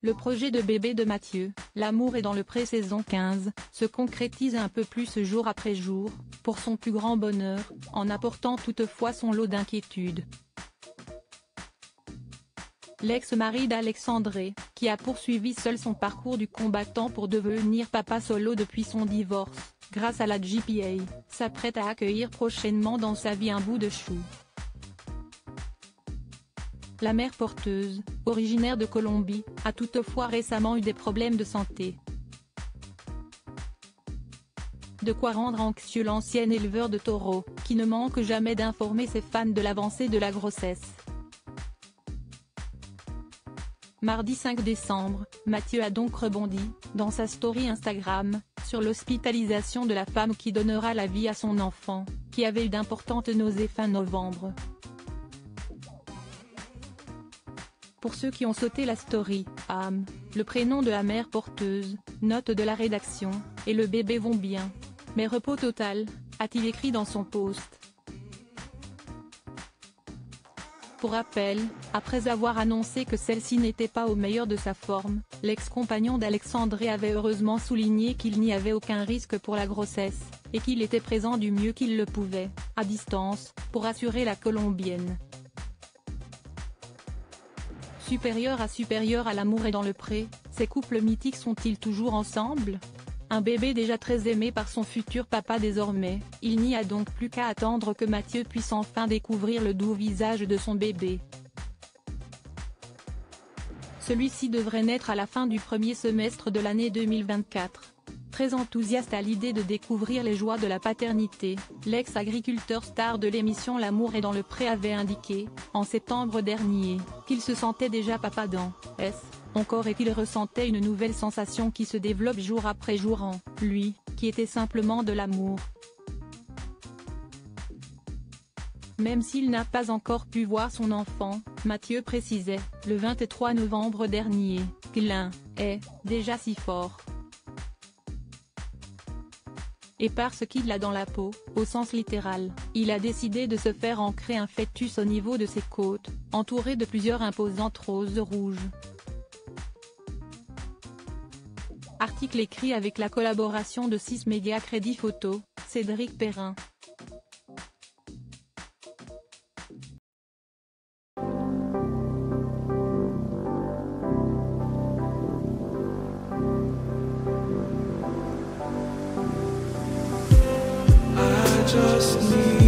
Le projet de bébé de Mathieu, L'amour est dans le pré saison 15, se concrétise un peu plus jour après jour, pour son plus grand bonheur, en apportant toutefois son lot d'inquiétudes. L'ex-mari d'Alexandré, qui a poursuivi seul son parcours du combattant pour devenir papa solo depuis son divorce, grâce à la GPA, s'apprête à accueillir prochainement dans sa vie un bout de chou. La mère porteuse, originaire de Colombie, a toutefois récemment eu des problèmes de santé. De quoi rendre anxieux l'ancien éleveur de taureaux, qui ne manque jamais d'informer ses fans de l'avancée de la grossesse. Mardi 5 décembre, Mathieu a donc rebondi, dans sa story Instagram, sur l'hospitalisation de la femme qui donnera la vie à son enfant, qui avait eu d'importantes nausées fin novembre. Pour ceux qui ont sauté la story, Am, le prénom de la mère porteuse, note de la rédaction, et le bébé vont bien. Mais repos total, a-t-il écrit dans son post. Pour rappel, après avoir annoncé que celle-ci n'était pas au meilleur de sa forme, l'ex-compagnon d'Alexandré avait heureusement souligné qu'il n'y avait aucun risque pour la grossesse, et qu'il était présent du mieux qu'il le pouvait, à distance, pour assurer la Colombienne. Supérieur à l'amour et dans le pré, ces couples mythiques sont-ils toujours ensemble? Un bébé déjà très aimé par son futur papa désormais, il n'y a donc plus qu'à attendre que Mathieu puisse enfin découvrir le doux visage de son bébé. Celui-ci devrait naître à la fin du premier semestre de l'année 2024. Très enthousiaste à l'idée de découvrir les joies de la paternité, l'ex-agriculteur star de l'émission L'amour est dans le pré avait indiqué, en septembre dernier, qu'il se sentait déjà papa dans S, encore et qu'il ressentait une nouvelle sensation qui se développe jour après jour en lui, qui était simplement de l'amour. Même s'il n'a pas encore pu voir son enfant, Mathieu précisait, le 23 novembre dernier, que l'un est déjà si fort. Et parce qu'il l'a dans la peau, au sens littéral, il a décidé de se faire ancrer un fœtus au niveau de ses côtes, entouré de plusieurs imposantes roses rouges. Article écrit avec la collaboration de 6 médias Crédit Photo, Cédric Perrin. Just need